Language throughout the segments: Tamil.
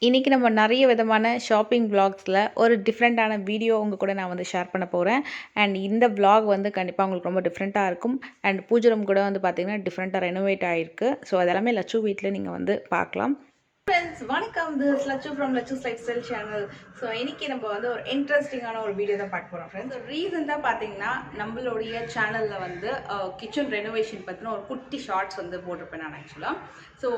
இன்றைக்கி நம்ம நிறைய விதமான ஷாப்பிங் விளாக்ஸில் ஒரு டிஃப்ரெண்ட்டான வீடியோ உங்கள் கூட நான் வந்து ஷேர் பண்ண போகிறேன். அண்ட் இந்த விளாக் வந்து கண்டிப்பாக உங்களுக்கு ரொம்ப டிஃப்ரெண்ட்டாக இருக்கும். அண்ட் பூஜை ரூம் கூட வந்து பார்த்திங்கன்னா டிஃப்ரெண்ட்டாக ரெனோவேட் ஆகிருக்கு. ஸோ அதெல்லாமே லட்சு வீட்டில் நீங்கள் வந்து பார்க்கலாம். ஃப்ரெண்ட்ஸ் வணக்கம், this Lakshu from Lakshu's lifestyle channel. So இன்றைக்கி நம்ம வந்து ஒரு இன்ட்ரெஸ்டிங்கான ஒரு வீடியோ தான் பார்க்க போகிறோம் ஃப்ரெண்ட்ஸ். ரீசெண்டாக பார்த்தீங்கன்னா நம்மளுடைய சேனலில் வந்து கிச்சன் ரெனோவேஷன் பற்றின ஒரு குட்டி ஷார்ட்ஸ் வந்து போட்டிருப்பேன் நான் ஆக்சுவலாக. ஸோ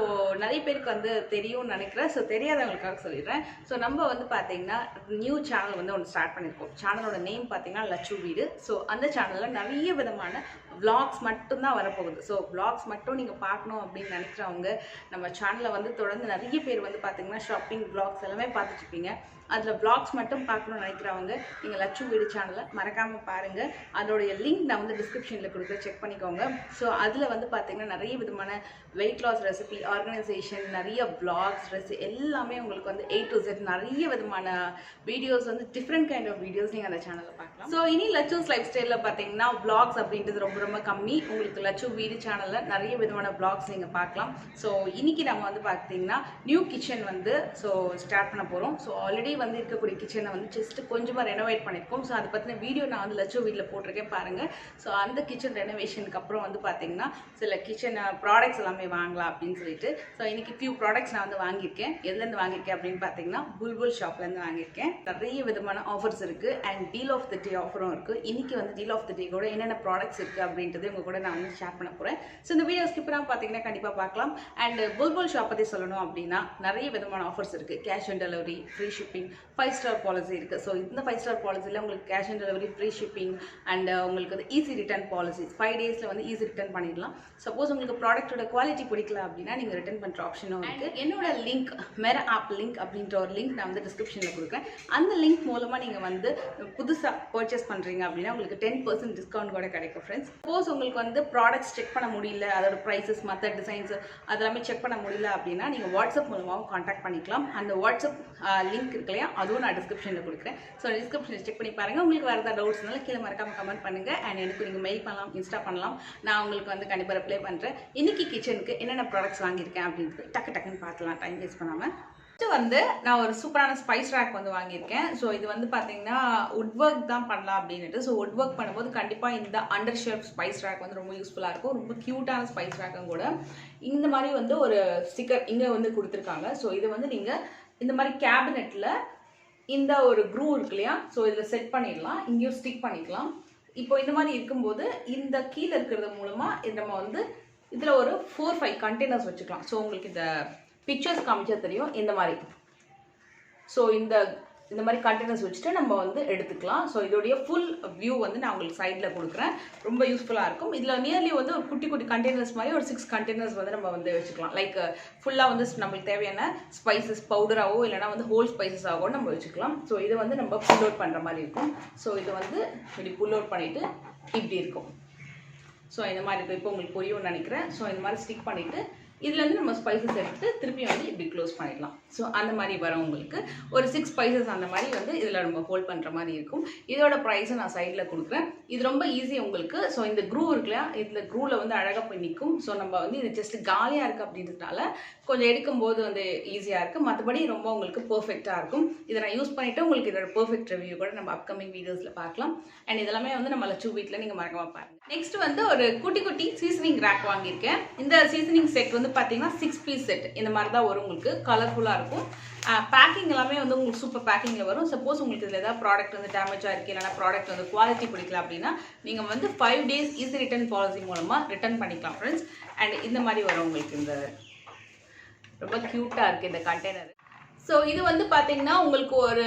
நிறைய பேருக்கு வந்து தெரியும்னு நினைக்கிறேன். ஸோ தெரியாதவங்களுக்காக சொல்லிடுறேன். ஸோ நம்ம வந்து பார்த்தீங்கன்னா நியூ சேனல் வந்து ஒன்று ஸ்டார்ட் பண்ணியிருக்கோம். சேனலோட நேம் பார்த்தீங்கன்னா லட்சு வீடு. ஸோ அந்த சேனலில் நிறைய விதமான விளாக்ஸ் மட்டும்தான் வரப்போகுது. ஸோ விளாக்ஸ் மட்டும் நீங்கள் பார்க்கணும் அப்படின்னு நினைக்கிறவங்க நம்ம சேனலில் வந்து தொடர்ந்து நிறைய பேர் வந்து பார்த்தீங்கன்னா ஷாப்பிங் விளாக்ஸ் எல்லாமே பார்த்துட்ருப்பீங்க. அதில் விளாக்ஸ் மட்டும் பார்க்கணும்னு நினைக்கிறவங்க நீங்கள் லட்சு வீடு சேனலை மறக்காமல் பாருங்கள். அதோடைய லிங்க் நான் வந்து டிஸ்கிரிப்ஷனில் கொடுக்குறேன், செக் பண்ணிக்கோங்க. ஸோ அதில் வந்து பார்த்தீங்கன்னா நிறைய விதமான வெயிட் லாஸ் ரெசிபி, ஆர்கனைசேஷன், நிறைய விளாக்ஸ், எல்லாமே உங்களுக்கு வந்து A to Z நிறைய விதமான வீடியோஸ் வந்து டிஃப்ரெண்ட் கைண்ட் ஆஃப் வீடியோஸ் நீங்கள் அந்த சேனலில் பார்க்கலாம். ஸோ இனி லட்சூஸ் லைஃப் ஸ்டைலில் பார்த்தீங்கன்னா விளாக்ஸ் அப்படின்றது ரொம்ப ரொம்ப கம்மி. உங்களுக்கு லட்சு வீடு சேனலில் நிறைய விதமான விளாக்ஸ் நீங்கள் பார்க்கலாம். ஸோ இன்னைக்கு நம்ம வந்து பார்த்தீங்கன்னா நியூ கிச்சன் வந்து ஸ்டார்ட் பண்ண போகிறோம். ஸோ ஆல்ரெடி வந்து இருக்கக்கூடிய கிச்சனை வந்து ஜஸ்ட் கொஞ்சமாக ரெனோவேட் பண்ணியிருக்கோம். ஸோ அதை பற்றின வீடியோ நான் வந்து லட்சு வீட்டில் போட்டிருக்கேன், பாருங்கள். ஸோ அந்த கிச்சன் ரெனோவேஷனுக்கு அப்புறம் வந்து பார்த்தீங்கன்னா சில கிச்சன் ப்ராடக்ட்ஸ் எல்லாமே வாங்கலாம் அப்படின்னு சொல்லிட்டு. ஸோ இன்னைக்கு ஃபியூ ப்ராடக்ட்ஸ் நான் வந்து வாங்கியிருக்கேன். எதுலேருந்து வாங்கியிருக்கேன் அப்படின்னு பார்த்தீங்கன்னா புல்புல் ஷாப்லேருந்து வாங்கியிருக்கேன். நிறைய விதமான ஆஃபர்ஸ் இருக்குது அண்ட் டீல் ஆஃப் தி டே ஆஃபரும் இருக்குது. இன்றைக்கி வந்து டீல் ஆஃப் தி டே கூட என்னென்ன ப்ராடக்ட்ஸ் இருக்குது அப்படின்றது உங்கள் கூட நான் வந்து ஷேர் பண்ண போகிறேன். ஸோ இந்த வீடியோ ஸ்கிப் பண்ணாமல் பார்த்தீங்கன்னா கண்டிப்பாக பார்க்கலாம். அண்ட் புல்புல் ஷாப் பற்றி சொல்லணும் அப்படின்னா நிறைய விதமான ஆஃபர்ஸ் இருக்குது. Cash on delivery, free shipping, 5 star policy இருக்குது. ஸோ இந்த 5 ஸ்டார் பாலிசியில் உங்களுக்கு cash on delivery, free shipping and உங்களுக்கு வந்து ஈஸி ரிட்டர்ன் பாலிசிஸ் 5 டேஸில் வந்து ஈஸி ரிட்டர்ன் பண்ணிடலாம். சப்போஸ் உங்களுக்கு ப்ராடக்ட்டோட குவாலிட்டி பிடிக்கல அப்படின்னா நீங்கள் ரிட்டர்ன் பண்ணுற ஆப்ஷனும் இருக்குது. என்னோட லிங்க் மேரா ஆப் லிங்க் அப்படின்ற ஒரு லிங்க் நான் வந்து டிஸ்கிரிப்ஷனில் கொடுக்குறேன். அந்த லிங்க் மூலமாக நீங்கள் வந்து புதுசாக பர்ச்சேஸ் பண்ணுறீங்க அப்படின்னா உங்களுக்கு 10% டிஸ்கவுண்ட் கூட கிடைக்கும் ஃப்ரெண்ட்ஸ். சப்போஸ் உங்களுக்கு வந்து ப்ராடக்ட்ஸ் செக் பண்ண முடியல, அதோட ப்ரைஸஸ், மற்ற டிசைன்ஸ் அதெல்லாமே செக் பண்ண முடியல அப்படின்னா நீங்கள் வாட்ஸ்அப் மூலமாகவும் கான்டாக்ட் பண்ணிக்கலாம். அந்த வாட்ஸ்அப் லிங்க் இருக்கு இல்லையா, அதுவும் நான் டிஸ்கிரிப்ஷனில் கொடுக்குறேன். ஸோ டிஸ்கிரிப்ஷனில் செக் பண்ணி பாருங்கள். உங்களுக்கு வேறு ஏதாவது டவுட்ஸ்னால கீழே மறக்காமல் கமெண்ட் பண்ணுங்கள். அண்ட் எனக்கு நீங்கள் மெயில் பண்ணலாம், இன்ஸ்டா பண்ணலாம். நான் உங்களுக்கு வந்து கண்டிப்பாக ரிப்ளை பண்ணுறேன். இன்றைக்கி கிச்சனுக்கு என்னென்ன ப்ராடக்ட்ஸ் வாங்கியிருக்கேன் அப்படின்றது டக்குன்னு பார்த்துலாம், டைம் வேஸ்ட் பண்ணாமல். ஃபஸ்ட்டு வந்து நான் ஒரு சூப்பரான ஸ்பைஸ் ரேக் வந்து வாங்கியிருக்கேன். ஸோ இது வந்து பார்த்தீங்கன்னா வுட் ஒர்க் தான் பண்ணலாம் அப்படின்ட்டு. ஸோ வுட் ஒர்க் பண்ணும்போது கண்டிப்பாக இந்த அண்டர் ஷேப் ஸ்பைஸ் ரேக் வந்து ரொம்ப யூஸ்ஃபுல்லாக இருக்கும். ரொம்ப க்யூட்டான ஸ்பைஸ் ரேக்கும் கூட. இந்த மாதிரி வந்து ஒரு ஸ்டிக்கர் இங்கே வந்து கொடுத்துருக்காங்க. ஸோ இது வந்து நீங்கள் இந்த மாதிரி கேபினெட்டில் இந்த ஒரு க்ரூ இருக்கு இல்லையா, ஸோ இதில் செட் பண்ணிடலாம், இங்கேயும் ஸ்டிக் பண்ணிக்கலாம். இப்போ இந்த மாதிரி இருக்கும்போது இந்த கீழே இருக்கிறது மூலமாக நம்ம வந்து இதில் ஒரு 4-5 கண்டெய்னர்ஸ் வச்சுக்கலாம். ஸோ உங்களுக்கு இந்த பிக்சர்ஸ் காமிச்சா தெரியும் இந்த மாதிரி. ஸோ இந்த மாதிரி கண்டெய்னர்ஸ் வச்சுட்டு நம்ம வந்து எடுத்துக்கலாம். ஸோ இதோடைய ஃபுல் வியூ வந்து நான் உங்களுக்கு சைடில் கொடுக்குறேன். ரொம்ப யூஸ்ஃபுல்லாக இருக்கும். இதில் நியர்லி வந்து ஒரு குட்டி கண்டெய்னர்ஸ் மாதிரி ஒரு 6 கண்டெய்னர்ஸ் வந்து நம்ம வந்து வச்சுக்கலாம். லைக் ஃபுல்லாக வந்து நம்மளுக்கு தேவையான ஸ்பைசஸ் பவுடராகவோ இல்லைனா வந்து ஹோல் ஸ்பைசஸாகவோ நம்ம வச்சுக்கலாம். ஸோ இதை வந்து நம்ம புல் அவுட் பண்ணுற மாதிரி இருக்கும். ஸோ இது வந்து இப்படி புல் அவுட் பண்ணிவிட்டு இப்படி இருக்கும். ஸோ இந்த மாதிரி இருக்கும். இப்போ உங்களுக்கு புரியும்னு நினைக்கிறேன். ஸோ இந்த மாதிரி ஸ்டிக் பண்ணிவிட்டு இதுலேருந்து நம்ம ஸ்பைசஸ் எடுத்து திருப்பி வந்து இப்படி க்ளோஸ் பண்ணிடலாம். ஸோ அந்த மாதிரி வரும் உங்களுக்கு ஒரு 6 ஸ்பைசஸ் அந்த மாதிரி வந்து இதில் நம்ம ஹோல்ட் பண்ணுற மாதிரி இருக்கும். இதோட ப்ரைஸை நான் சைடில் கொடுக்குறேன். இது ரொம்ப ஈஸி உங்களுக்கு. ஸோ இந்த க்ரூ இருக்குல்லையா, இதில் க்ரூவில் வந்து அழகாக போய் நிற்கும். ஸோ நம்ம வந்து இது ஜஸ்ட் காலியாக இருக்குது அப்படின்றதுனால கொஞ்சம் எடுக்கும்போது வந்து ஈஸியாக இருக்குது. மற்றபடி ரொம்ப உங்களுக்கு பர்ஃபெக்டாக இருக்கும். இதை நான் யூஸ் பண்ணிவிட்டு உங்களுக்கு இதோட பர்ஃபெக்ட் ரிவ்யூ கூட நம்ம அப்கமிங் வீடியோஸில் பார்க்கலாம். அண்ட் இதெல்லாமே வந்து நம்ம லட்சு வீட்டில் நீங்கள் மறக்காம பாருங்கள். நெக்ஸ்ட் வந்து ஒரு குட்டி சீசனிங் ரேக் வாங்கியிருக்கேன். இந்த சீசனிங் செட் வந்து பார்த்தீங்கன்னா 6 பீஸ் செட் இந்த மாதிரி தான் வரும். உங்களுக்கு கலர்ஃபுல்லாக இருக்கும். பேக்கிங் எல்லாமே வந்து உங்களுக்கு சூப்பர் பேக்கிங்கில் வரும். சப்போஸ் உங்களுக்கு இதில் ஏதாவது ப்ராடக்ட் வந்து டேமேஜாக இருக்குது, இல்லைனா ப்ராடக்ட் வந்து குவாலிட்டி பிடிக்கல அப்படின்னா நீங்கள் வந்து 5 டேஸ் ஈஸி ரிட்டர்ன் பாலிசி மூலமாக ரிட்டர்ன் பண்ணிக்கலாம் ஃப்ரெண்ட்ஸ். அண்ட் இந்த மாதிரி வரும் உங்களுக்கு. இந்த ரொம்ப க்யூட்டாக இருக்குது இந்த கண்டெய்னர். ஸோ இது வந்து பார்த்தீங்கன்னா உங்களுக்கு ஒரு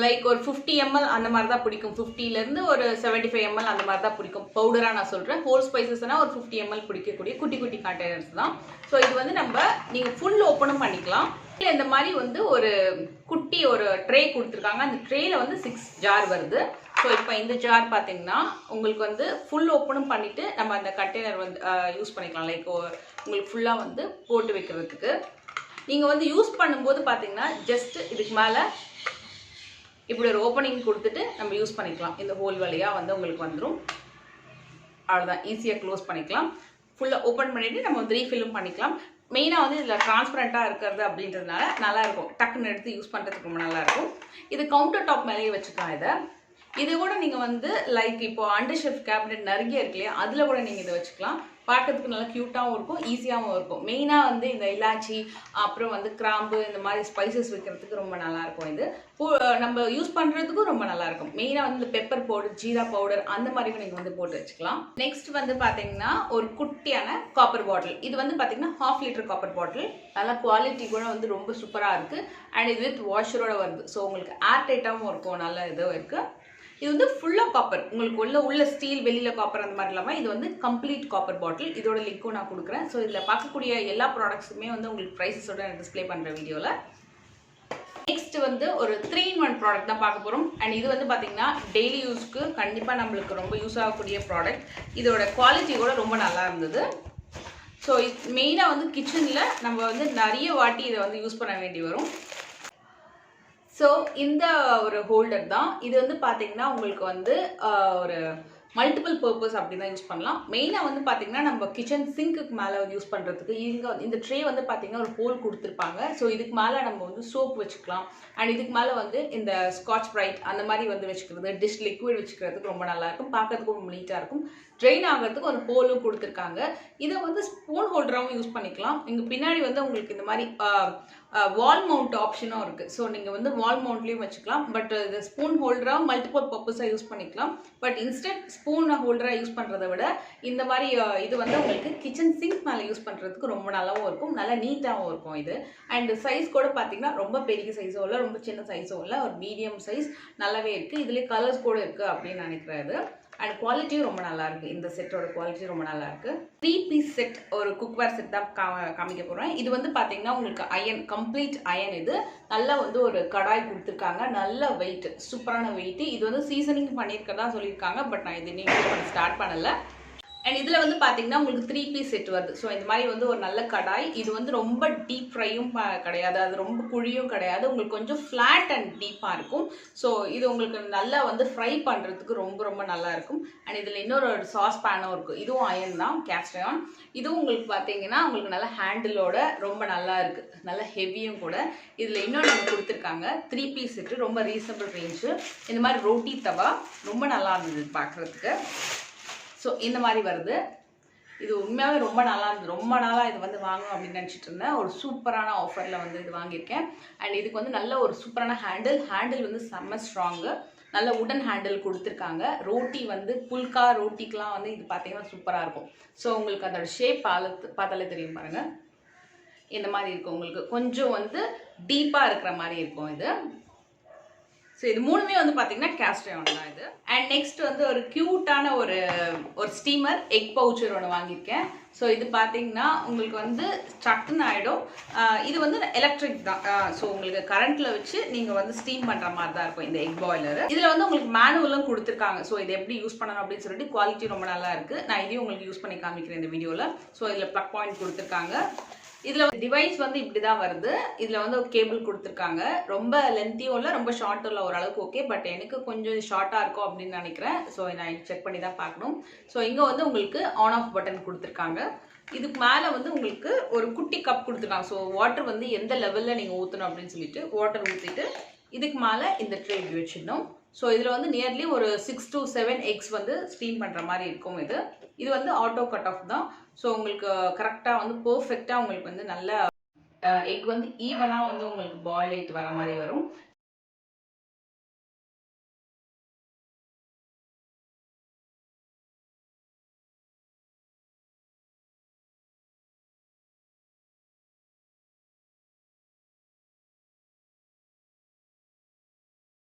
லைக் ஒரு 50 ml அந்த மாதிரி தான் பிடிக்கும். 50லேருந்து ஒரு 75 ml அந்த மாதிரி தான் பிடிக்கும். பவுடராக நான் சொல்கிறேன். ஹோல் ஸ்பைசஸ்னால் ஒரு 50 ml பிடிக்கக்கூடிய குட்டி கண்டெய்னர்ஸ் தான். ஸோ இது வந்து நீங்கள் ஃபுல் ஓப்பனும் பண்ணிக்கலாம். இந்த மாதிரி வந்து ஒரு குட்டி ஒரு ட்ரே கொடுத்துருக்காங்க. அந்த ட்ரேயில் வந்து 6 ஜார் வருது. ஸோ இப்போ இந்த ஜார் பார்த்தீங்கன்னா உங்களுக்கு வந்து ஃபுல் ஓப்பனும் பண்ணிவிட்டு நம்ம அந்த கண்டெய்னர் வந்து யூஸ் பண்ணிக்கலாம். லைக் உங்களுக்கு ஃபுல்லாக வந்து போட்டு வைக்கிறதுக்கு. நீங்கள் வந்து யூஸ் பண்ணும்போது பார்த்தீங்கன்னா ஜஸ்ட் இதுக்கு மேலே இப்படி ஒரு ஓப்பனிங் கொடுத்துட்டு நம்ம யூஸ் பண்ணிக்கலாம். இந்த ஹோல் வழியாக வந்து உங்களுக்கு வந்துடும். அவ்வளோதான், ஈஸியாக க்ளோஸ் பண்ணிக்கலாம். ஃபுல்லாக ஓப்பன் பண்ணிவிட்டு நம்ம வந்து ரீஃபில்லும் பண்ணிக்கலாம். மெயினாக வந்து இதில் டிரான்ஸ்பரண்ட்டாக இருக்கிறது அப்படின்றதுனால நல்லாயிருக்கும், டக்குன்னு எடுத்து யூஸ் பண்ணுறதுக்கு ரொம்ப நல்லாயிருக்கும். இது கவுண்டர் டாப் மேலேயே வச்சுக்கலாம். இது கூட நீங்கள் வந்து லைக் இப்போ அண்டர் ஷெல்ஃப் கேபினெட் நிறைய இருக்கு இல்லையா, அதில் கூட நீங்கள் இதை வச்சுக்கலாம். பார்க்கறதுக்கு நல்லா க்யூட்டாகவும் இருக்கும், ஈஸியாகவும் இருக்கும். மெயினாக வந்து இந்த இலாச்சி, அப்புறம் வந்து கிராம்பு, இந்த மாதிரி ஸ்பைசஸ் வைக்கிறதுக்கு ரொம்ப நல்லாயிருக்கும். இது நம்ம யூஸ் பண்ணுறதுக்கும் ரொம்ப நல்லாயிருக்கும். மெயினாக வந்து இந்த பெப்பர் பவுடர், ஜீரா பவுடர் அந்த மாதிரி நீங்கள் வந்து போட்டு வச்சுக்கலாம். நெக்ஸ்ட் வந்து பார்த்தீங்கன்னா ஒரு குட்டியான காப்பர் பாட்டில். இது வந்து பார்த்தீங்கன்னா 1/2 லிட்டர் காப்பர் பாட்டில். நல்லா குவாலிட்டி கூட வந்து ரொம்ப சூப்பராக இருக்குது. அண்ட் இது வித் வாஷரோட வருது. ஸோ உங்களுக்கு ஏர் டைட்டாகவும் இருக்கும், நல்ல இதுவும் இருக்குது. இது வந்து ஃபுல்லாக காப்பர், உங்களுக்கு உள்ள ஸ்டீல், வெளியில் காப்பர் அந்த மாதிரி இல்லாமல் இது வந்து கம்ப்ளீட் காப்பர் பாட்டில். இதோட லிங்க்கும் நான் கொடுக்குறேன். ஸோ இதில் பார்க்கக்கூடிய எல்லா ப்ராடக்ட்ஸுமே வந்து உங்களுக்கு ப்ரைஸஸோட டிஸ்பிளே பண்ணுற வீடியோவில். நெக்ஸ்ட் வந்து ஒரு 3-in-1 ப்ராடக்ட் தான் பார்க்க போகிறோம். அண்ட் இது வந்து பார்த்தீங்கன்னா டெய்லி யூஸ்க்கு கண்டிப்பாக நம்மளுக்கு ரொம்ப யூஸ் ஆகக்கூடிய ப்ராடக்ட். இதோட குவாலிட்டி கூட ரொம்ப நல்லா இருந்தது. ஸோ மெயினாக வந்து கிச்சனில் நம்ம வந்து நிறைய வாட்டி இதை வந்து யூஸ் பண்ண வேண்டி வரும். ஸோ இந்த ஒரு ஹோல்டர் தான் இது. வந்து பார்த்தீங்கன்னா உங்களுக்கு வந்து ஒரு மல்டிபிள் பர்பஸ் அப்படி தான் யூஸ் பண்ணலாம். மெயினாக வந்து பார்த்தீங்கன்னா நம்ம கிச்சன் சிங்க்குக்கு மேலே யூஸ் பண்ணுறதுக்கு இங்கே இந்த ட்ரே வந்து பார்த்தீங்கன்னா ஒரு ஹோல் கொடுத்துருப்பாங்க. ஸோ இதுக்கு மேலே நம்ம வந்து சோப் வச்சுக்கலாம். அண்ட் இதுக்கு மேலே வந்து இந்த ஸ்காட்ச் பிரைட் அந்த மாதிரி வந்து வச்சுக்கிறது, டிஷ் லிக்விட் வச்சுக்கிறதுக்கு ரொம்ப நல்லாயிருக்கும், பார்க்கறதுக்கும் ரொம்ப நீட்டாக இருக்கும். ட்ரெயின் ஆகிறதுக்கு ஒரு ஹோலும் கொடுத்துருக்காங்க. இதை வந்து ஸ்பூன் ஹோல்டராகவும் யூஸ் பண்ணிக்கலாம். இங்கே பின்னாடி வந்து உங்களுக்கு இந்த மாதிரி வால் மவுண்ட் ஆப்ஷனும் இருக்குது. ஸோ நீங்கள் வந்து வால் மவுண்ட்லேயும் வச்சுக்கலாம். பட் இது ஸ்பூன் ஹோல்டராக மல்டிபிள் பர்பஸாக யூஸ் பண்ணிக்கலாம். பட் இன்ஸ்டன்ட் ஸ்பூன் ஹோல்டராக யூஸ் பண்ணுறதை விட இந்த மாதிரி இது வந்து உங்களுக்கு கிச்சன் சிங்க் மேலே யூஸ் பண்ணுறதுக்கு ரொம்ப நல்லாவும் இருக்கும், நல்லா நீட்டாகவும் இருக்கும் இது. அண்ட் சைஸ் கூட பார்த்தீங்கன்னா ரொம்ப பெரிய சைஸோ இல்லை, ரொம்ப சின்ன சைஸோ இல்லை, ஒரு மீடியம் சைஸ் நல்லாவே இருக்குது. இதுலேயே கலர்ஸ் கூட இருக்குது அப்படின்னு நினைக்கிறது. அண்ட் குவாலிட்டியும் ரொம்ப நல்லா இருக்குது. இந்த செட்டோட குவாலிட்டி ரொம்ப நல்லா இருக்குது. 3-piece செட், ஒரு குக்வேர் செட் தான் காமிக்க போகிறேன். இது வந்து பார்த்தீங்கன்னா உங்களுக்கு அயன், கம்ப்ளீட் அயன். இது நல்லா வந்து ஒரு கடாய் கொடுத்துருக்காங்க, நல்ல வெயிட், சூப்பரான வெயிட். இது வந்து சீசனிங் பண்ணியிருக்கதா சொல்லியிருக்காங்க. பட் நான் இது இன்னைக்கு ஸ்டார்ட் பண்ணலை. அண்ட் இதில் வந்து பார்த்தீங்கன்னா உங்களுக்கு 3-piece செட் வருது. ஸோ இந்த மாதிரி வந்து ஒரு நல்ல கடாய். இது வந்து ரொம்ப டீப் ஃப்ரையும் கிடையாது, அது ரொம்ப குழியும் கிடையாது, உங்களுக்கு கொஞ்சம் ஃப்ளாட் அண்ட் டீப்பாக இருக்கும். ஸோ இது உங்களுக்கு நல்லா வந்து ஃப்ரை பண்ணுறதுக்கு ரொம்ப ரொம்ப நல்லா இருக்கும். அண்ட் இதில் இன்னொரு சாஸ் பேனும் இருக்குது. இதுவும் அயன் தான், கேஸ்ட் அயன். இதுவும் உங்களுக்கு பார்த்தீங்கன்னா உங்களுக்கு நல்ல ஹேண்டிலோட ரொம்ப நல்லா இருக்குது, நல்ல ஹெவியும் கூட. இதில் இன்னொன்று நம்ம கொடுத்துருக்காங்க 3-piece செட்டு, ரொம்ப ரீசனபிள் ரேஞ்சு. இந்த மாதிரி ரோட்டி தவா ரொம்ப நல்லா இருந்தது பார்க்குறதுக்கு. ஸோ இந்த மாதிரி வருது. இது உண்மையாகவே ரொம்ப நல்லா இருந்தது. ரொம்ப நாளாக இது வந்து வாங்கணும் அப்படின்னு நினச்சிட்டு இருந்தேன். ஒரு சூப்பரான ஆஃபரில் வந்து இது வாங்கியிருக்கேன். அண்ட் இதுக்கு வந்து நல்ல ஒரு சூப்பரான ஹேண்டில் வந்து செம்ம ஸ்ட்ராங்கு, நல்ல உடன் ஹேண்டில் கொடுத்துருக்காங்க. ரோட்டி வந்து புல்கா ரோட்டிக்கெலாம் வந்து இது பார்த்தீங்கன்னா சூப்பராக இருக்கும். ஸோ உங்களுக்கு அதோட ஷேப் பார்த்தாலே தெரியும் பாருங்கள், இந்த மாதிரி இருக்கும். உங்களுக்கு கொஞ்சம் வந்து டீப்பாக இருக்கிற மாதிரி இருக்கும் இது. ஸோ இது மூணுமே வந்து பார்த்தீங்கன்னா கேஸ்ட் அயர்ன் தான் இது. அண்ட் நெக்ஸ்ட் வந்து ஒரு க்யூட்டான ஒரு ஸ்டீமர் எக் பவுச்சர் ஒன்று வாங்கியிருக்கேன். ஸோ இது பார்த்தீங்கன்னா உங்களுக்கு வந்து சட்டுன்னு ஆகிடும். இது வந்து எலக்ட்ரிக் தான். ஸோ உங்களுக்கு கரண்ட்டில் வச்சு நீங்கள் வந்து ஸ்டீம் பண்ணுற மாதிரி தான் இருக்கும் இந்த எக் பாய்லர். இதில் வந்து உங்களுக்கு மேனுவலும் கொடுத்துருக்காங்க. ஸோ இதை எப்படி யூஸ் பண்ணணும் அப்படின்னு சொல்லிட்டு குவாலிட்டி ரொம்ப நல்லா இருக்குது. நான் இதையும் உங்களுக்கு யூஸ் பண்ணி காமிக்கிறேன் இந்த வீடியோவில். ஸோ இதில் ப்ளக் பாயிண்ட் கொடுத்துருக்காங்க. இதில் டிவைஸ் வந்து இப்படி தான் வருது. இதில் வந்து ஒரு கேபிள் கொடுத்துருக்காங்க. ரொம்ப லென்த்தியும் இல்லை, ரொம்ப ஷார்ட்டும் இல்லை, ஓரளவுக்கு ஓகே. பட் எனக்கு கொஞ்சம் ஷார்ட்டாக இருக்கும் அப்படின்னு நினைக்கிறேன். ஸோ நான் செக் பண்ணி தான் பார்க்கணும். ஸோ இங்கே வந்து உங்களுக்கு ஆன் ஆஃப் பட்டன் கொடுத்துருக்காங்க. இதுக்கு மேலே வந்து உங்களுக்கு ஒரு குட்டி கப் கொடுத்துருக்காங்க. ஸோ வாட்டர் வந்து எந்த லெவலில் நீங்கள் ஊற்றணும் அப்படின்னு சொல்லிட்டு வாட்டர் ஊற்றிட்டு இதுக்கு மேலே இந்த ட்ரே இப்படி வச்சிடணும். ஸோ இதில் வந்து நியர்லி ஒரு 6 to 7 எக்ஸ் வந்து ஸ்டீம் பண்ணுற மாதிரி இருக்கும். இது வந்து ஆட்டோ கட் ஆஃப் தான். ஸோ உங்களுக்கு கரெக்டாக வந்து பர்ஃபெக்டாக உங்களுக்கு வந்து நல்ல எக் வந்து ஈவனாக வந்து உங்களுக்கு பாயில் ஆகிட்டு வர மாதிரி வரும்.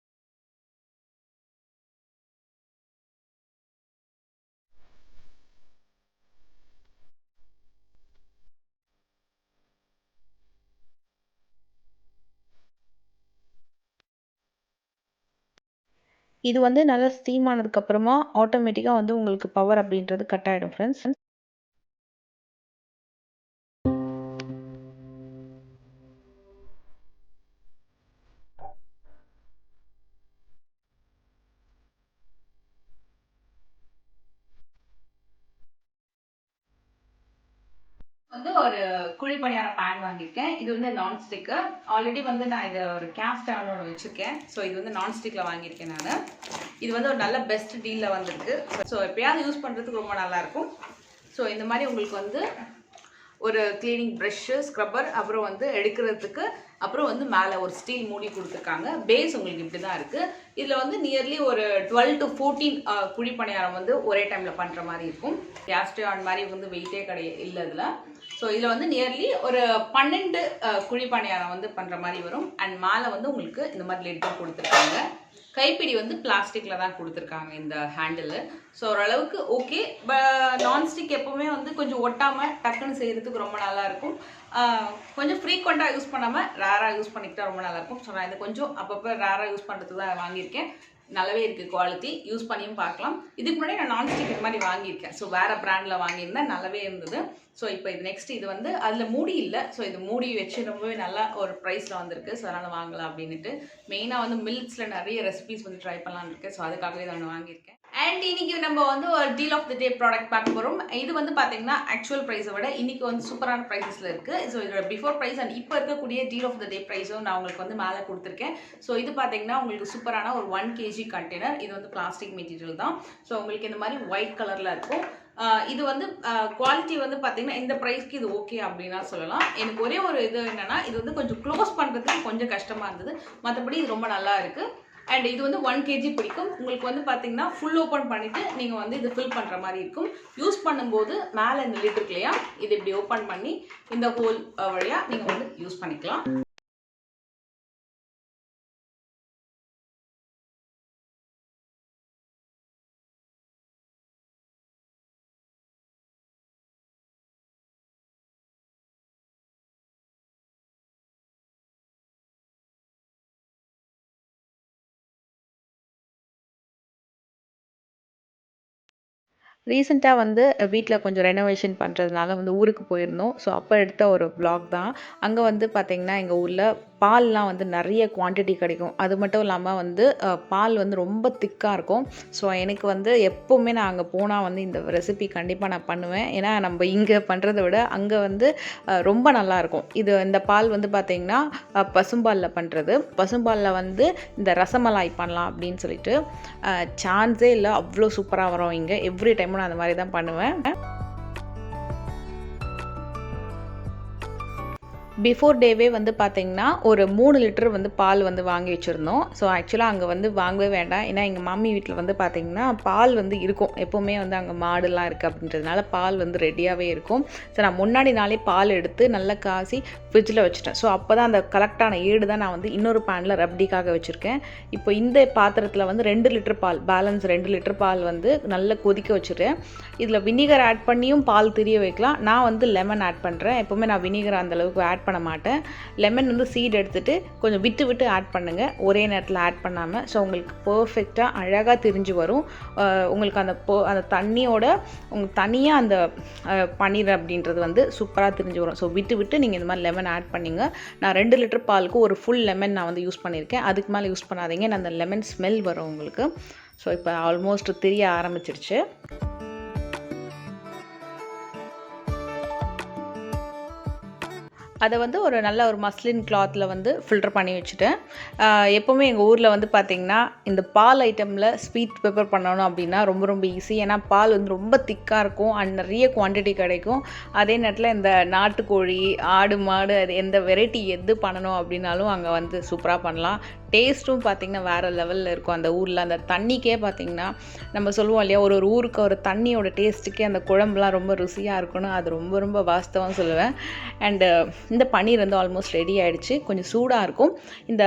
இது வந்து நல்லா ஸ்டீம் ஆனதுக்கப்புறமா ஆட்டோமேட்டிக்காக வந்து உங்களுக்கு பவர் அப்படின்றது கட் ஆகிடும் ஃப்ரெண்ட்ஸ். வந்து ஒரு குழி பணியார பேன் வாங்கியிருக்கேன். இது வந்து நான்ஸ்டிக்கு. ஆல்ரெடி வந்து நான் இதை ஒரு கேஸ்ட் அவனோட வச்சுருக்கேன். ஸோ இது வந்து நான்ஸ்டிக்கில் வாங்கியிருக்கேன் நான். இது வந்து ஒரு நல்ல பெஸ்ட் டீலில் வந்திருக்கு. ஸோ எப்பயாவது யூஸ் பண்ணுறதுக்கு ரொம்ப நல்லாயிருக்கும். ஸோ இந்த மாதிரி உங்களுக்கு வந்து ஒரு கிளீனிங் ப்ரஷ்ஷு, ஸ்க்ரப்பர், அப்புறம் வந்து எடுக்கிறதுக்கு, அப்புறம் வந்து மேலே ஒரு ஸ்டீல் மூடி கொடுத்துருக்காங்க. பேஸ் உங்களுக்கு இப்படி தான் இருக்குது. இதில் வந்து நியர்லி ஒரு 12 to 14 குழி பணியாரம் வந்து ஒரே டைமில் பண்ணுற மாதிரி இருக்கும். கேஸ்ட் ஆன் மாதிரி வந்து வெயிட்டே இல்லை இதில். ஸோ இதில் வந்து நியர்லி ஒரு 12 குழி பணியாரம் வந்து பண்ணுற மாதிரி வரும். அண்ட் மேலே வந்து உங்களுக்கு இந்த மாதிரி லிட்டும் கொடுத்துருக்காங்க. கைப்பிடி வந்து பிளாஸ்டிக்கில் தான் கொடுத்துருக்காங்க இந்த ஹேண்டில். ஸோ ஓரளவுக்கு ஓகே. நான்ஸ்டிக் எப்போவுமே வந்து கொஞ்சம் ஒட்டாமல் டக்குன்னு செய்கிறதுக்கு ரொம்ப நல்லாயிருக்கும். கொஞ்சம் ஃப்ரீக்வெண்ட்டாக யூஸ் பண்ணாமல் ரேராக யூஸ் பண்ணிக்கிட்டால் ரொம்ப நல்லாயிருக்கும். ஸோ நான் இதை கொஞ்சம் அப்பப்போ ரேராக யூஸ் பண்ணுறதுக்கு தான் வாங்கியிருக்கேன். நல்லாவே இருக்குது குவாலிட்டி. யூஸ் பண்ணியும் பார்க்கலாம். இதுக்கு முன்னாடி நான் நான்ஸ்டிக் இது மாதிரி வாங்கியிருக்கேன். ஸோ வேறு ப்ராண்டில் வாங்கியிருந்தேன். நல்லாவே இருந்தது. ஸோ இப்போ இது நெக்ஸ்ட் இது வந்து அதில் மூடி இல்லை. ஸோ இது மூடி வச்சு ரொம்பவே நல்லா ஒரு ப்ரைஸில் வந்திருக்கு. ஸோ அதனால் வாங்கலாம் அப்படின்ட்டு. மெயினாக வந்து மில்க்ஸில் நிறைய ரெசிபிஸ் வந்து ட்ரை பண்ணலான்னு இருக்கேன். ஸோ அதுக்காகவே இதை ஒன்று வாங்கியிருக்கேன். அண்ட் இன்னைக்கு நம்ம வந்து ஒரு deal of the day product பார்க்க போகிறோம். இது வந்து பார்த்தீங்கன்னா ஆக்சுவல் ப்ரைஸை விட இன்னைக்கு வந்து சூப்பரான ப்ரைஸஸில் இருக்குது. ஸோ இதோட பிஃபோர் ப்ரைஸ் அண்ட் இப்போ இருக்கக்கூடிய டீல் ஆஃப் த டே ப்ரைஸும் நான் உங்களுக்கு வந்து மேலே கொடுத்துருக்கேன். ஸோ இது பார்த்தீங்கன்னா உங்களுக்கு சூப்பரான ஒரு 1 kg கண்டெய்னர். இது வந்து பிளாஸ்டிக் மெட்டீரியல் தான். ஸோ உங்களுக்கு இந்த மாதிரி ஒயிட் கலரில் இருக்கும். இது வந்து குவாலிட்டி வந்து பார்த்தீங்கன்னா இந்த ப்ரைஸ்க்கு இது ஓகே அப்படின்னா சொல்லலாம். எனக்கு ஒரே ஒரு இது என்னென்னா, இது வந்து கொஞ்சம் க்ளோஸ் பண்ணுறதுக்கு கொஞ்சம் கஷ்டமாக இருந்தது. மற்றபடி இது ரொம்ப நல்லா இருக்குது. அண்ட் இது வந்து 1 kg பிடிக்கும். உங்களுக்கு வந்து பார்த்தீங்கன்னா ஃபுல் ஓப்பன் பண்ணிவிட்டு நீங்கள் வந்து இது ஃபில் பண்ணுற மாதிரி இருக்கும். யூஸ் பண்ணும்போது மேலே இந்த லிட் இருக்கு இல்லையா, இது இப்படி ஓப்பன் பண்ணி இந்த ஹோல் வழியாக நீங்கள் வந்து யூஸ் பண்ணிக்கலாம். ரீசெண்டாக வந்து வீட்டில் கொஞ்சம் ரெனோவேஷன் பண்ணுறதுனால வந்து ஊருக்கு போயிருந்தோம். ஸோ அப்போ எடுத்த ஒரு வ்ளாக் தான். அங்கே வந்து பார்த்திங்கன்னா எங்கள் ஊரில் பால்லாம் வந்து நிறைய குவான்டிட்டி கிடைக்கும். அது மட்டும் இல்லாமல் வந்து பால் வந்து ரொம்ப திக்காக இருக்கும். ஸோ எனக்கு வந்து எப்போவுமே நான் அங்கே போனால் வந்து இந்த ரெசிபி கண்டிப்பாக நான் பண்ணுவேன். ஏன்னா நம்ம இங்கே பண்ணுறத விட அங்கே வந்து ரொம்ப நல்லாயிருக்கும். இந்த பால் வந்து பார்த்திங்கன்னா பசும்பாலில் பண்ணுறது. பசும்பாலில் வந்து இந்த ரசமலாய் பண்ணலாம் அப்படின்னு சொல்லிட்டு சான்ஸே இல்லை, அவ்வளோ சூப்பராக வரும் இங்கே. எவ்ரி டைமும் நான் அந்த மாதிரி தான் பண்ணுவேன். பிஃபோர் டேவே வந்து பார்த்திங்கன்னா ஒரு 3 லிட்டர் வந்து பால் வந்து வாங்கி வச்சுருந்தோம். ஸோ ஆக்சுவலாக அங்கே வந்து வாங்கவே வேண்டாம். ஏன்னா எங்கள் மம்மி வீட்டில் வந்து பார்த்திங்கன்னா பால் வந்து இருக்கும். எப்போவுமே வந்து அங்கே மாடுலாம் இருக்குது அப்படின்றதுனால பால் வந்து ரெடியாகவே இருக்கும். ஸோ நான் முன்னாடி நாளே பால் எடுத்து நல்லா காசி ஃப்ரிட்ஜில் வச்சுட்டேன். ஸோ அப்போ தான் அந்த கலெக்டான ஏடு தான் நான் வந்து இன்னொரு பேனில் ரப்டிக்காக வச்சுருக்கேன். இப்போ இந்த பாத்திரத்தில் வந்து 2 லிட்டர் பால், பேலன்ஸ் 2 லிட்டர் பால் வந்து நல்லா கொதிக்க வச்சுருக்கேன். இதில் வினிகர் ஆட் பண்ணியும் பால் திரிய வைக்கலாம். நான் வந்து லெமன் ஆட் பண்ணுறேன். எப்போவுமே நான் வினிகர் அந்தளவுக்கு ஆட் பண்ண மாட்டேன். லெமன் வந்து சீட் எடுத்துகிட்டு கொஞ்சம் விட்டு ஆட் பண்ணுங்கள், ஒரே நேரத்தில் ஆட் பண்ணாமல். ஸோ உங்களுக்கு பர்ஃபெக்டாக அழகாக திரிஞ்சு வரும். உங்களுக்கு அந்த தண்ணியோட உங்களுக்கு தனியாக அந்த பன்னீர் அப்படின்றது வந்து சூப்பராக திரிஞ்சு வரும். ஸோ விட்டு நீங்கள் இந்த மாதிரி லெமன் ஆட் பண்ணிங்க. நான் 2 லிட்டர் பாலுக்கு ஒரு ஃபுல் லெமன் நான் வந்து யூஸ் பண்ணியிருக்கேன். அதுக்கு மேலே யூஸ் பண்ணாதீங்க, அந்த லெமன் ஸ்மெல் வரும் உங்களுக்கு. ஸோ இப்போ ஆல்மோஸ்ட் திரிய ஆரம்பிச்சிருச்சு. அதை வந்து ஒரு நல்ல ஒரு மஸ்லின் கிளாத்தில் வந்து ஃபில்டர் பண்ணி வச்சுட்டேன். எப்போவுமே எங்கள் ஊரில் வந்து பார்த்திங்கன்னா இந்த பால் ஐட்டமில் ஸ்வீட் ப்ரிப்பேர் பண்ணணும் அப்படின்னா ரொம்ப ரொம்ப ஈஸி. ஏன்னா பால் வந்து ரொம்ப திக்காக இருக்கும் அண்ட் நிறைய குவான்டிட்டி கிடைக்கும். அதே நேரத்தில் இந்த நாட்டுக்கோழி, ஆடு, மாடு, அது எந்த வெரைட்டி எது பண்ணணும் அப்படின்னாலும் அங்கே வந்து சூப்பராக பண்ணலாம். டேஸ்ட்டும் பார்த்திங்கன்னா வேறு லெவலில் இருக்கும். அந்த ஊரில் அந்த தண்ணிக்கே பார்த்திங்கன்னா நம்ம சொல்லுவோம் இல்லையா, ஒரு ஊருக்கு ஒரு தண்ணியோட டேஸ்ட்டுக்கே அந்த குழம்புலாம் ரொம்ப ருசியாக இருக்கணும். அது ரொம்ப ரொம்ப வாஸ்தவம் சொல்லுவேன். அண்டு இந்த பன்னீர் வந்து ஆல்மோஸ்ட் ரெடி ஆகிடுச்சு. கொஞ்சம் சூடாக இருக்கும். இந்த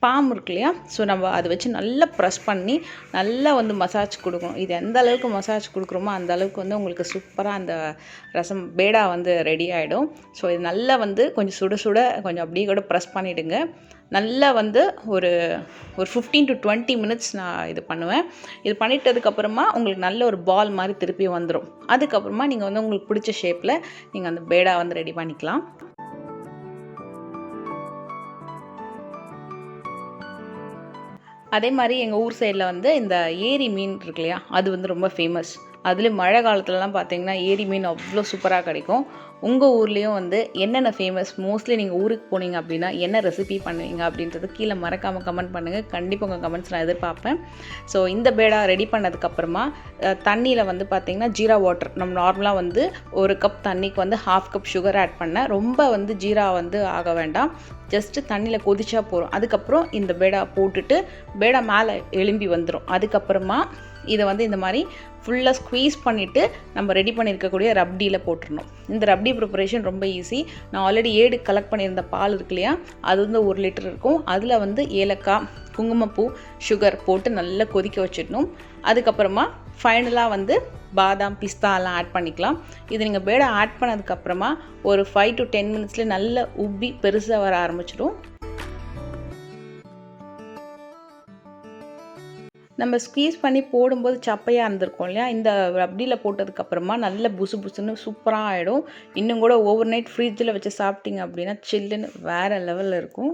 பாம் இருக்கு இல்லையா, ஸோ நம்ம அதை வச்சு நல்லா ப்ரெஸ் பண்ணி நல்லா வந்து மசாஜ் கொடுக்கணும். இது எந்த அளவுக்கு மசாஜ் கொடுக்குறோமோ அந்த அளவுக்கு வந்து உங்களுக்கு சூப்பராக அந்த ரசம் பேடா வந்து ரெடி ஆகிடும். ஸோ இது நல்லா வந்து கொஞ்சம் சுட கொஞ்சம் அப்படியே கூட ப்ரெஸ் பண்ணிவிடுங்க. நல்லா வந்து ஒரு 15 to 20 மினிட்ஸ் நான் இது பண்ணுவேன். இது பண்ணிட்டதுக்கப்புறமா உங்களுக்கு நல்ல ஒரு பால் மாதிரி திருப்பி வந்துடும். அதுக்கப்புறமா நீங்கள் வந்து உங்களுக்கு பிடிச்ச ஷேப்பில் நீங்கள் அந்த பேடா வந்து ரெடி பண்ணிக்கலாம். அதே மாதிரி எங்கள் ஊர் சைடில் வந்து இந்த ஏரி மீன் இருக்கு இல்லையா, அது வந்து ரொம்ப ஃபேமஸ். அதுலேயும் மழை காலத்துலலாம் பார்த்தீங்கன்னா ஏரி மீன் அவ்வளோ சூப்பராக கிடைக்கும். உங்கள் ஊர்லேயும் வந்து என்னென்ன ஃபேமஸ், மோஸ்ட்லி நீங்கள் ஊருக்கு போனீங்க அப்படின்னா என்ன ரெசிபி பண்ணுவீங்க அப்படின்றது கீழே மறக்காமல் கமெண்ட் பண்ணுங்கள். கண்டிப்பாக உங்கள் கமெண்ட்ஸ் நான் எதிர்பார்ப்பேன். ஸோ இந்த பேடா ரெடி பண்ணதுக்கப்புறமா தண்ணியில் வந்து பார்த்திங்கன்னா ஜீரா வாட்டர், நம்ம நார்மலாக வந்து 1 கப் தண்ணிக்கு வந்து 1/2 கப் சுகர் ஆட் பண்ணேன். ரொம்ப வந்து ஜீரா வந்து ஆக வேண்டாம், ஜஸ்ட்டு தண்ணியில் கொதிச்சா போகிறோம். அதுக்கப்புறம் இந்த பேடா போட்டுட்டு பேடா மேலே எழும்பி வந்துடும். அதுக்கப்புறமா இதை வந்து இந்த மாதிரி ஃபுல்லாக ஸ்க்வீஸ் பண்ணிவிட்டு நம்ம ரெடி பண்ணியிருக்கக்கூடிய ரப்டியில் போட்டுடணும். இந்த ரப்டி ப்ரிப்பரேஷன் ரொம்ப ஈஸி. நான் ஆல்ரெடி ஏடு கலெக்ட் பண்ணியிருந்த பால் இருக்கு இல்லையா, அது வந்து 1 லிட்டர் இருக்கும். அதில் வந்து ஏலக்காய், குங்குமப்பூ, சுகர் போட்டு நல்லா கொதிக்க வச்சிடணும். அதுக்கப்புறமா ஃபைனலாக வந்து பாதாம், பிஸ்தாலாம் ஆட் பண்ணிக்கலாம். இது நீங்கள் பேடா ஆட் பண்ணதுக்கப்புறமா ஒரு 5 to 10 மினிட்ஸ்லேயே நல்லா உப்பி பெருசாக வர ஆரம்பிச்சிடும். நம்ம ஸ்க்வீஸ் பண்ணி போடும்போது சப்பையாக இருந்திருக்கும் இல்லையா, இந்த ரப்டியில் போட்டதுக்கப்புறமா நல்ல புசு புசுன்னு சூப்பராக ஆகிடும். இன்னும் கூட ஓவர் நைட் ஃப்ரிட்ஜில் வச்சு சாப்பிட்டீங்க அப்படின்னா சில்லுன்னு வேறு லெவலில் இருக்கும்.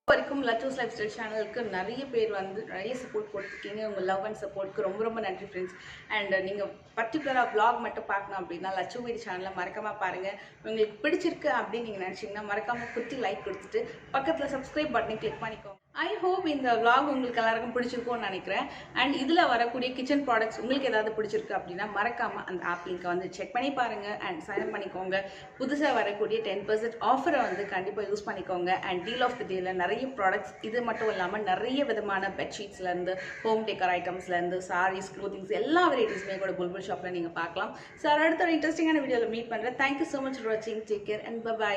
வரைக்கும் லச்சூஸ் லைஃப் ஸ்டைல் சேனலுக்கு நிறைய பேர் வந்து நிறைய சப்போர்ட் கொடுத்துருக்கீங்க. உங்கள் லவ் அண்ட் சப்போர்ட்டுக்கு ரொம்ப ரொம்ப நன்றி ஃப்ரெண்ட்ஸ். அண்ட் நீங்கள் பர்டிகுலராக vlog மட்டும் பார்க்கணும் அப்படின்னா லட்சு வீடு சேனலை மறக்காமல் பாருங்கள். உங்களுக்கு பிடிச்சிருக்கு அப்படின்னு நீங்கள் நினச்சிங்கன்னா மறக்காமல் குத்தி லைக் கொடுத்துட்டு பக்கத்தில் சப்ஸ்கிரைப் பட்டனை கிளிக் பண்ணிக்கோங்க. ஐ ஹோப் இந்த vlog உங்களுக்கு எல்லாருக்கும் பிடிச்சிருக்கும்னு நினைக்கிறேன். அண்ட் இதில் வரக்கூடிய கிச்சன் ப்ராடக்ட்ஸ் உங்களுக்கு ஏதாவது பிடிச்சிருக்கு அப்படின்னா மறக்காமல் அந்த ஆப் லிங்கை வந்து செக் பண்ணி பாருங்கள் அண்ட் சைன் அப் பண்ணிக்கோங்க. புதுசாக வரக்கூடிய 10% ஆஃபரை வந்து கண்டிப்பாக யூஸ் பண்ணிக்கோங்க. அண்ட் டீல் ஆஃப் தி டேல நிறைய ப்ராடக்ட்ஸ், இது மட்டும் இல்லாமல் நிறைய விதமான பெட்ஷீட்ஸ்லேருந்து ஹோம் டேக்கர் ஐட்டம்ஸ்லேருந்து சாரீஸ், க்ளோத்திங்ஸ் எல்லா வெரைட்டிஸுமே கூட புல்புல் ஷாப்பில் நீங்கள் பார்க்கலாம். சார் அடுத்த ஒரு இன்ட்ரெஸ்டிங்கான வீடியோவில் மீட் பண்ணுறேன். தேங்க்யூ ஸோ மச் ஃபார் வாட்சிங். Take care and by.